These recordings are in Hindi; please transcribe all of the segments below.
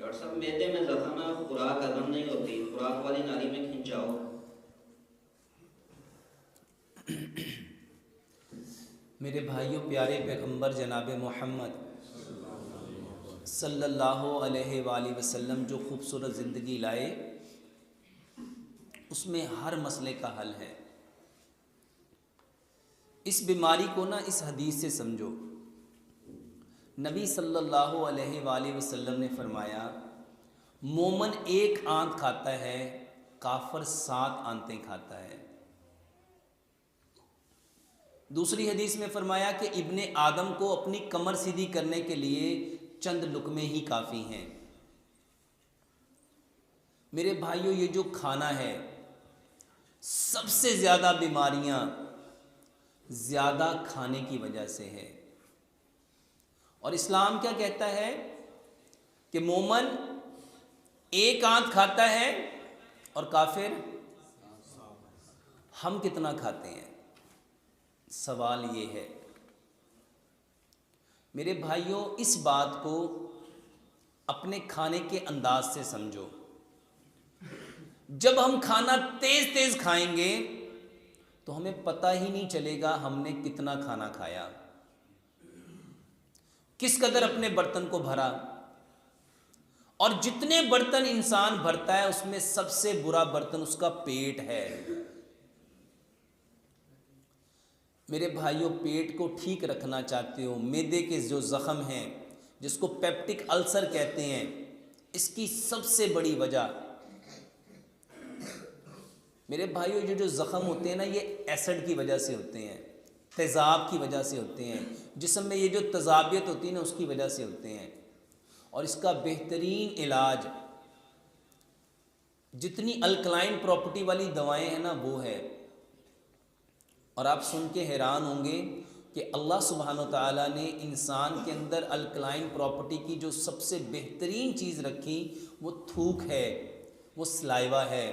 डॉक्टर साहब मैदे में जख्म है, खुराक हजम नहीं होती, खुराक वाली नाली में खिंचाओ। मेरे भाइयों, प्यारे पैगंबर जनाब मोहम्मद सल्लल्लाहु अलैहि वसल्लम जो खूबसूरत ज़िंदगी लाए, उसमें हर मसले का हल है। इस बीमारी को ना इस हदीस से समझो। नबी सल्लल्लाहु अलैहि वसल्लम ने फरमाया, मोमन एक आंत खाता है, काफर 7 आंतें खाता है। दूसरी हदीस में फरमाया कि इब्ने आदम को अपनी कमर सीधी करने के लिए चंद लुकमे ही काफ़ी हैं। मेरे भाइयों, ये जो खाना है, सबसे ज़्यादा बीमारियां ज़्यादा खाने की वजह से है। और इस्लाम क्या कहता है कि मोमन एक आंत खाता है और काफिर। हम कितना खाते हैं? सवाल ये है मेरे भाइयों, इस बात को अपने खाने के अंदाज से समझो। जब हम खाना तेज तेज खाएंगे तो हमें पता ही नहीं चलेगा हमने कितना खाना खाया, किस कदर अपने बर्तन को भरा। और जितने बर्तन इंसान भरता है उसमें सबसे बुरा बर्तन उसका पेट है। मेरे भाइयों, पेट को ठीक रखना चाहते हो, मैदे के जो ज़ख़म हैं जिसको पेप्टिक अल्सर कहते हैं, इसकी सबसे बड़ी वजह मेरे भाइयों, ये जो ज़ख़म होते हैं ना, ये एसिड की वजह से होते हैं, तेज़ाब की वजह से होते हैं। जिस्म में ये जो तज़ाबियत होती है ना, उसकी वजह से होते हैं। और इसका बेहतरीन इलाज जितनी अल्कलाइन प्रॉपर्टी वाली दवाएं हैं ना, वो है। और आप सुन के हैरान होंगे कि अल्लाह सुब्हानो तआला ने इंसान के अंदर अल्कलाइन प्रॉपर्टी की जो सबसे बेहतरीन चीज़ रखी, वो थूक है, वो सलाइवा है।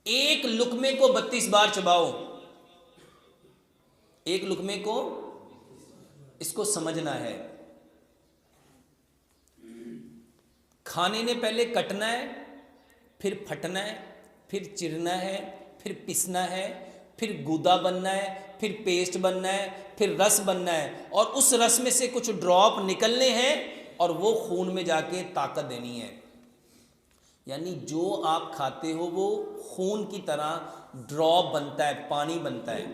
एक लुकमे को 32 बार चबाओ, एक लुकमे को, इसको समझना है। खाने ने पहले कटना है, फिर फटना है, फिर चिरना है, फिर पिसना है, फिर गूदा बनना है, फिर पेस्ट बनना है, फिर रस बनना है। और उस रस में से कुछ ड्रॉप निकलने हैं और वो खून में जाके ताकत देनी है। यानी जो आप खाते हो वो खून की तरह ड्रॉप बनता है, पानी बनता है।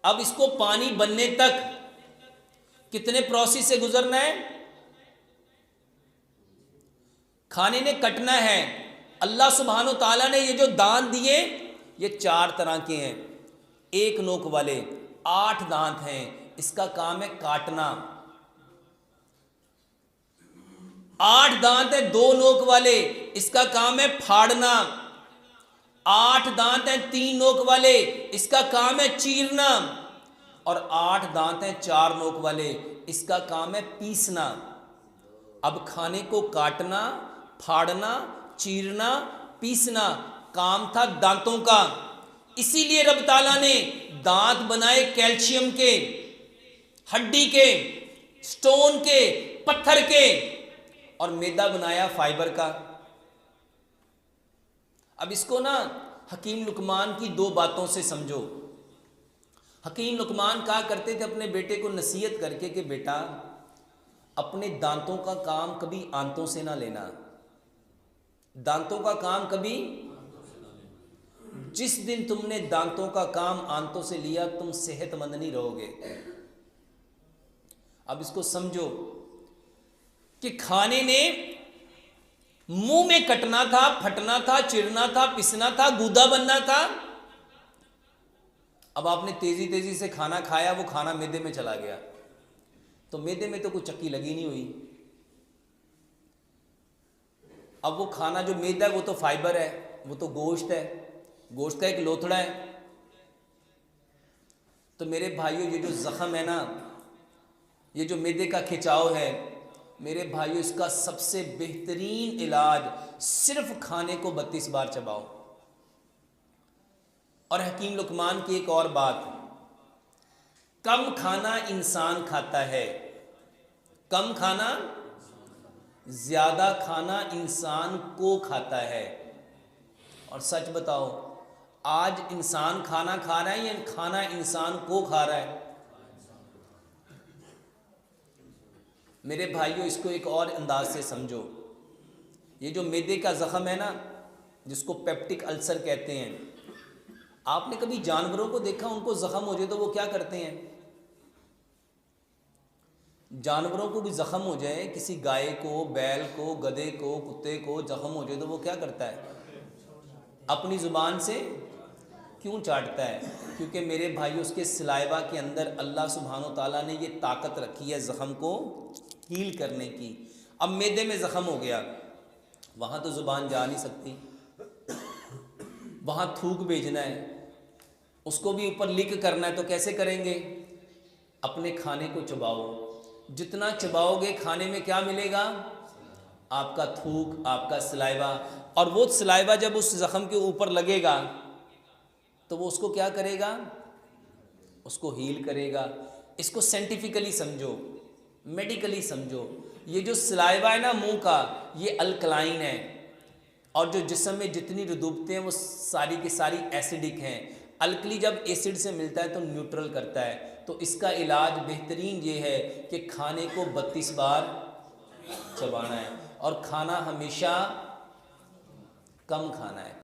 अब इसको पानी बनने तक कितने प्रोसेस से गुजरना है? खाने ने कटना है। अल्लाह सुब्हानो ताला ने ये जो दांत दिए, ये 4 तरह के हैं। एक नोक वाले 8 दांत हैं, इसका काम है काटना। 8 दांत है 2 नोक वाले, इसका काम है फाड़ना। 8 दांत हैं 3 नोक वाले, इसका काम है चीरना। और 8 दांत हैं 4 नोक वाले, इसका काम है पीसना। अब खाने को काटना, फाड़ना, चीरना, पीसना काम था दांतों का। इसीलिए रब ताला ने दांत बनाए कैल्शियम के, हड्डी के, स्टोन के, पत्थर के, और मैदा बनाया फाइबर का। अब इसको ना हकीम लुकमान की 2 बातों से समझो। हकीम लुकमान कहा करते थे अपने बेटे को नसीहत करके कि बेटा, अपने दांतों का काम कभी आंतों से ना लेना। दांतों का काम कभी, जिस दिन तुमने दांतों का काम आंतों से लिया, तुम सेहतमंद नहीं रहोगे। अब इसको समझो कि खाने ने मुंह में कटना था, फटना था, चिरना था, पिसना था, गूदा बनना था। अब आपने तेजी तेजी से खाना खाया, वो खाना मैदे में चला गया, तो मैदे में तो कोई चक्की लगी नहीं हुई। अब वो खाना जो मैदा है वो तो फाइबर है, वो तो गोश्त है, गोश्त का एक लोथड़ा है। तो मेरे भाइयों, ये जो जख्म है ना, ये जो मैदे का खिंचाव है, मेरे भाइयों, इसका सबसे बेहतरीन इलाज सिर्फ खाने को 32 बार चबाओ। और हकीम लुकमान की एक और बात, कम खाना इंसान खाता है कम खाना, ज्यादा खाना इंसान को खाता है। और सच बताओ, आज इंसान खाना खा रहा है या खाना इंसान को खा रहा है? मेरे भाइयों, इसको एक और अंदाज से समझो। ये जो मैदे का जख्म है ना, जिसको पेप्टिक अल्सर कहते हैं, आपने कभी जानवरों को देखा उनको जख्म हो जाए तो वो क्या करते हैं? जानवरों को भी जख्म हो जाए, किसी गाय को, बैल को, गधे को, कुत्ते को जख्म हो जाए तो वो क्या करता है? अपनी ज़ुबान से क्यों चाटता है? क्योंकि मेरे भाई, उसके सलाइवा के अंदर अल्लाह सुब्हानो तआला ने ये ताकत रखी है ज़ख्म को हील करने की। अब मैदे में ज़ख्म हो गया, वहाँ तो ज़ुबान जा नहीं सकती, वहाँ थूक भेजना है, उसको भी ऊपर लिक करना है, तो कैसे करेंगे? अपने खाने को चबाओ, जितना चबाओगे खाने में क्या मिलेगा? आपका थूक, आपका सलाइवा। और वो सलाइवा जब उस ज़ख्म के ऊपर लगेगा तो वो उसको क्या करेगा? उसको हील करेगा। इसको साइंटिफिकली समझो, मेडिकली समझो। ये जो सलाइवा है ना मुंह का, ये अल्कलाइन है, और जो जिस्म में जितनी रतूबतें हैं वो सारी की सारी एसिडिक हैं। अल्कली जब एसिड से मिलता है तो न्यूट्रल करता है। तो इसका इलाज बेहतरीन ये है कि खाने को 32 बार चबाना है, और खाना हमेशा कम खाना है।